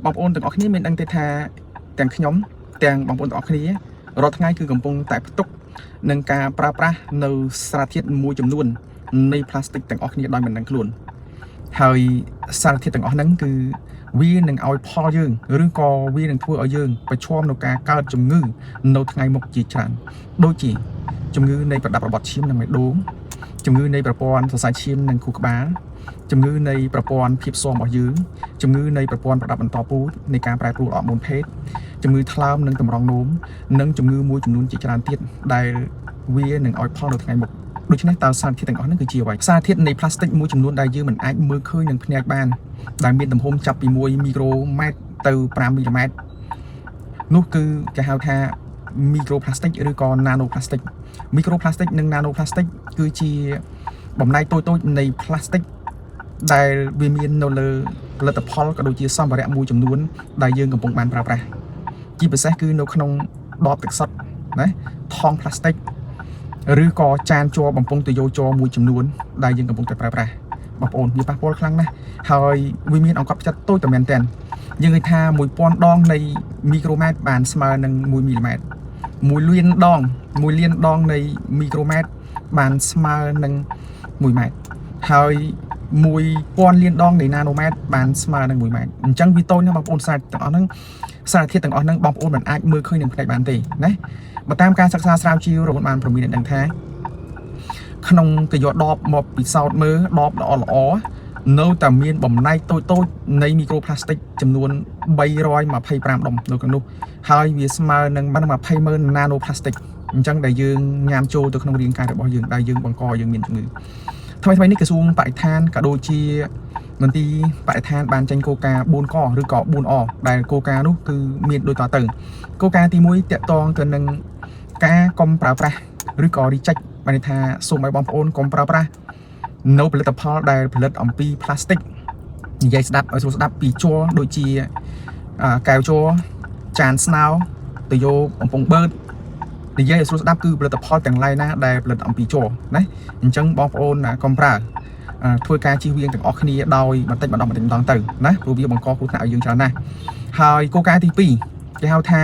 បងប្អូនទាំងអស់គ្នាមានដឹងទេថាទាំងខ្ញុំទាំងបងប្អូនទាំងអស់គ្នារាល់ថ្ងៃគឺកំពុងតែផ្ទុកនឹងការប្រើប្រាស់នៅសារធាតុមួយចំនួននៃផ្លាស្ទិកទាំងអស់គ្នាដោយមិនដឹងខ្លួនហើយសារធាតុទាំងអស់ហ្នឹងគឺវានឹងឲ្យផលយើងឬក៏វានឹងធ្វើឲ្យយើងប្រឈមនឹងការកើតជំងឺនៅថ្ងៃមុខជាច្រើនដូចជាជំងឺនៃប្រដាប់របត់ឈាមនិងបេះដូងជំងឺនៃប្រព័ន្ធសរសៃឈាមនិងខួរក្បាលជំងឺនៃប្រព័ន្ធភាពស៊ាំរបស់យើងជំងឺនៃប្រព័ន្ធប្រដាប់បន្តពូជនៃការប្រែប្រួលអរម៉ូនភេទជំងឺថ្លើមនិងតម្រងនោមនិងជំងឺមួយចំនួនជាច្រើនទៀតដែលវានឹងឲ្យផលនៅថ្ងៃមុខដូច្នេះតើសារធាតុទាំងអស់ហ្នឹងគឺជាអ្វីសារធាតុនៃផ្លាស្ទិកមួយចំនួនដែលយើងមិនអាចមើលឃើញនឹងភ្នែកបានដែលមានទំហំចាប់ពី1មីក្រូម៉ែត្រទៅ5មីលីម៉ែត្រនោះគឺគេហៅថាមីក្រូផ្លាស្ទិកឬក៏ណាណូផ្លាស្ទិកមីក្រូផ្លាស្ទិកនិងណាណូផ្លាស្ទិកគឺជាបំណែកតូចៗនៃផ្លាស្ទិកដែលវាមាននៅលើផលិតផលក៏ដូចជាសម្ភារៈមួយចំនួនដែលយើងកំពុងបានប្រើប្រាស់ជាពិសេសគឺនៅក្នុងដបទឹកសុទ្ធណាថង់ផ្លាស្ទិកឬក៏ចានជ័របំពង់ទុយោជ័រមួយចំនួនដែលយើងកំពុងតែប្រើប្រាស់បងប្អូនវាប៉ះពាល់ខ្លាំងណាស់ហើយវាមានអង្កត់ផ្ចិតតូចតែមែនទែនយើងឃើញថា1000ដងនៃមីក្រូម៉ែត្របានស្មើនឹង1មីលីម៉ែត្រ1លានដងនៃមីក្រូម៉ែត្របានស្មើនឹង1ម៉ែត្រហើយ1000លានដងនៃណាណូម៉ែត្របានស្មើនឹង1ម៉ែត្រអញ្ចឹងវាតូចណាស់បងប្អូនសារទាំងអស់ហ្នឹងសារធាតុទាំងអស់ហ្នឹងបងប្អូនមិនអាចមើលឃើញនឹងផ្នែកបានទេណាបើតាមការសិក្សាស្រាវជ្រាវរបស់បានព្រមានដឹងថាក្នុងគេយកដបមកពិសោធន៍មើលដបល្អនៅតែមានបំណែកតូចនៃមីក្រូផ្លាស្ទិកចំនួន325ដុំនៅក្នុងនោះហើយវាស្មើនឹង20,000,000ណាណូផ្លាស្ទិកអញ្ចឹងដែលយើងញ៉ាំចូលទៅក្នុងរាងកាយរបស់យើងដែលយើងបង្កយើងមានជំងឺថ្មីនេះក្រសួងបរិស្ថានក៏ដូចជាមន្ទីរបរិស្ថានបានចេញគោលការណ៍ 4 កឬក៏ 4 អដែលគោលការណ៍នោះគឺមានដូចតទៅគោលការណ៍ទី1តាក់ទងទៅនឹងការកុំប្រើប្រាស់ឬក៏ reject បានន័យថាសូមឲ្យបងប្អូនកុំប្រើប្រាស់នៅផលិតផលដែលផលិតអំពីផ្លាស្ទិកនិយាយស្ដាប់ឲ្យស្ដាប់ពីជ័រដូចជាកែវជ័រចានស្នោទុយោបំពង់បឺតនិយាយឲ្យស្ដាប់គឺផលិតផលទាំងឡាយណាដែលផលិតអំពីជ័រណាអញ្ចឹងបងប្អូនកុំប្រើធ្វើការជៀសវាងទាំងអស់គ្នាដោយបន្តិចម្ដងទៅណាព្រោះវាបង្កគ្រោះថ្នាក់ឲ្យយើងច្រើនណាស់ហើយគោលការណ៍ទី2គេហៅថា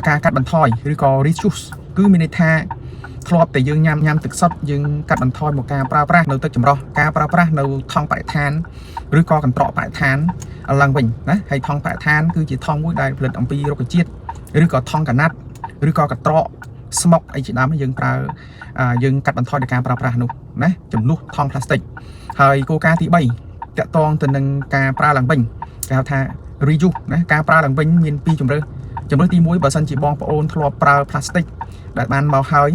ការកាត់បន្ថយឬក៏ reduce គឺមានន័យថាធ្លាប់តែយើងញ៉ាំទឹកសុទ្ធយើងកាត់បន្ថយមកការប្រើប្រាស់នៅទឹកចម្រោះការប្រើប្រាស់នៅថង់បរិស្ថានឬក៏កន្ត្រកបរិស្ថានឡើងវិញណាហើយថង់បរិស្ថានគឺជាថង់មួយដែលផលិតអំពីរុក្ខជាតិឬក៏ថង់កណាត់ឬក៏កន្ត្រកស្មុកអីជាដើមយើងប្រើយើងកាត់បន្ថយនៃការប្រើប្រាស់នោះណាចំនួនថង់ផ្លាស្ទិកហើយគោលការណ៍ទី3តាក់ទងទៅនឹងការប្រើឡើងវិញគេហៅថា reuse ណាការប្រើឡើងវិញមាន2ជម្រើសទី1បើសិនជាបងប្អូនធ្លាប់ប្រើផ្លាស្ទិកដែលបានមកហើយ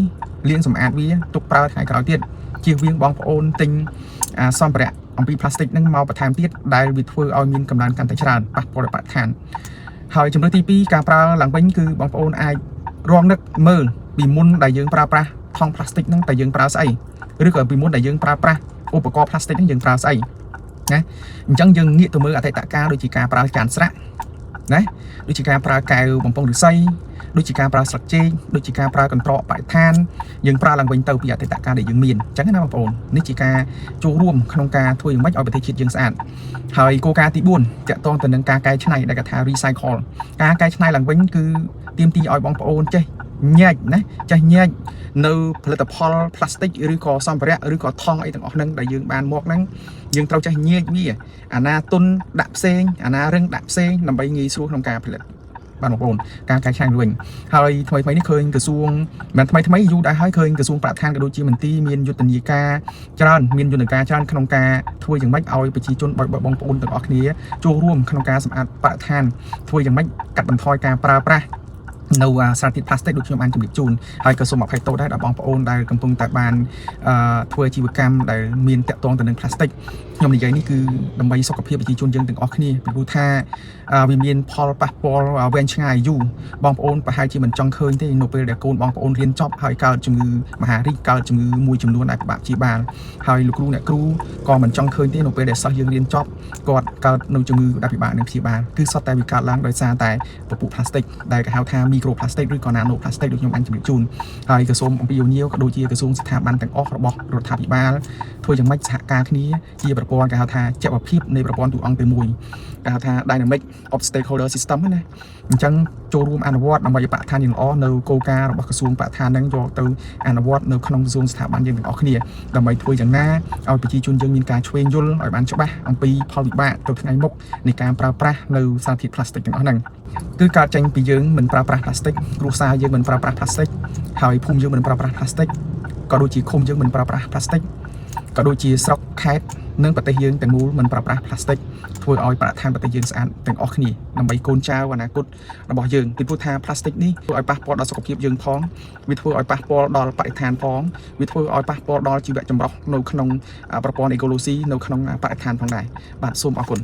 លាងសម្អាតវាទុកប្រើថ្ងៃក្រោយទៀតជៀសវាងបងប្អូនទិញសម្ភារៈអំពីផ្លាស្ទិកហ្នឹងមកបន្ថែមទៀតដែលវាធ្វើឲ្យមានកម្ដៅកាន់តែច្រើនប៉ះពាល់ដល់បរិស្ថានហើយជម្រើសទី2ការប្រើឡើងវិញគឺបងប្អូនអាចរងនឹកមើលពីមុនដែលយើងប្រើប្រាស់ថង់ផ្លាស្ទិកហ្នឹងតែយើងប្រើស្អីឬក៏ពីមុនដែលយើងប្រើប្រាស់ឧបករណ៍ផ្លាស្ទិកហ្នឹងយើងប្រើស្អីណាអញ្ចឹងយើងងាកទៅមើលអតីតកាលដូចជាការប្រើចានស្រាក់ណាដូចជាការប្រើកែវបំពង់ឫស្សីដូចជាការប្រើស្លឹកចេកដូចជាការប្រើកន្ត្រកបរិស្ថានយើងប្រើឡើងវិញទៅពីអតីតកាលដែលយើងមានអញ្ចឹងណាបងប្អូននេះជាការចូលរួមក្នុងការធ្វើយ៉ាងម៉េចឲ្យប្រទេសជាតិយើងស្អាតហើយគោលការណ៍ទី4តាក់ទងទៅនឹងការកែច្នៃដែលគេថា recycle ការកែច្នៃឡើងវិញគឺទាមទារឲ្យបងប្អូនចេះញែកណាចេះញែកនៅផលិតផលផ្លាស្ទិកឬក៏សម្ភារៈឬក៏ថង់អីទាំងអស់ហ្នឹងដែលយើងបានមកហ្នឹងយើងត្រូវចេះញែកវាអាណាទុនដាក់ផ្សេងអាណារឹងដាក់ផ្សេងដើម្បីងាយស្រួលក្នុងការផលិតបាទបងប្អូនការកែច្នៃវិញហើយថ្មីនេះឃើញក្រសួងមិនថ្មីយូរដែរហើយឃើញក្រសួងបរិស្ថានក៏ដូចជាមន្ទីរមានយុទ្ធនាការច្រើនក្នុងការធ្វើយ៉ាងម៉េចឲ្យប្រជាជនបងប្អូនទាំងអស់គ្នាចូលរួមក្នុងការសម្អាតបរិស្ថានធ្វើយ៉ាងម៉េចកាត់បន្ថយការប្រើប្រាស់នៅសារធាតុផ្លាស្ទិកដូចខ្ញុំបានជម្រាបជូនហើយក៏សូមអភ័យទោសដែរដល់បងប្អូនដែលកំពុងតែបានធ្វើអាជីវកម្មដែលមានតាក់ទងទៅនឹងផ្លាស្ទិកខ្ញុំនិយាយនេះគឺដើម្បីសុខភាពប្រជាជនយើងទាំងអស់គ្នាពីព្រោះថាវាមានផលប៉ះពាល់វែងឆ្ងាយយូរបងប្អូនប្រហែលជាមិនចង់ឃើញទេនៅពេលដែលកូនបងប្អូនរៀនចប់ហើយកើតជំងឺមហារីកកើតជំងឺមួយចំនួនដែលពិបាកព្យាបាលហើយលោកគ្រូអ្នកគ្រូក៏មិនចង់ឃើញទេនៅពេលដែលសិស្សយើងរៀនចប់គាត់កើតនៅជំងឺដែលពិបាកនឹងព្យាបាលគឺសុទ្ធតែវាកើតឡើងដោយសារតែពពុះផ្លាស្ទិកដែលគេហៅថាមីក្រូផ្លាស្ទិកឬក៏ណាណូផ្លាស្ទិកដូចខ្ញុំបានជម្រាបជូនហើយក្រសួងអំពាវនាវក៏ដូចជាក្រសួងស្ថាប័នទាំងអស់របស់រដ្ឋាភិបាលធ្វើយ៉ាងម៉េចសហការគ្នាជាប្រ ប្រព័ន្ធគេហៅថាចក្រភាពនៃប្រព័ន្ធទូអង្គតែមួយគេហៅថា dynamic of stakeholder system ណាអញ្ចឹងចូលរួមអនុវត្តដើម្បីឲ្យបរិស្ថានយ៉ាងល្អនៅគោលការណ៍របស់ក្រសួងបរិស្ថាននឹងយកទៅអនុវត្តនៅក្នុងក្រសួងស្ថាប័នយើងទាំងអស់គ្នាដើម្បីធ្វើយ៉ាងណាឲ្យប្រជាជនយើងមានការឆ្វេងយល់ឲ្យបានច្បាស់អំពីផលវិបាកទៅថ្ងៃមុខនៃការប្រើប្រាស់នៅសារធាតុ plastic ទាំងអស់ហ្នឹងគឺកើតចេញពីយើងមិនប្រើប្រាស់ plastic គ្រួសារយើងមិនប្រើប្រាស់ plastic ហើយភូមិយើងមិនប្រើប្រាស់ plastic ក៏ដូចជាឃុំយើងមិនប្រើប្រាស់ plastic ក៏ដូចជាស្រុកខេត្តនិងប្រទេសយើងទាំងមូលមិនប្រើប្រាស់ plastic ធ្វើឲ្យបរិស្ថានប្រទេសយើងស្អាតទាំងអស់គ្នាដើម្បីកូនចៅអនាគតរបស់យើងពីព្រោះថា plastic នេះធ្វើឲ្យប៉ះពាល់ដល់សុខភាពយើងផងវាធ្វើឲ្យប៉ះពាល់ដល់បរិស្ថានផងវាធ្វើឲ្យប៉ះពាល់ដល់ជីវៈចម្រុះនៅក្នុងប្រព័ន្ធ ecology នៅក្នុងបរិស្ថានផងដែរបាទសូមអរគុណ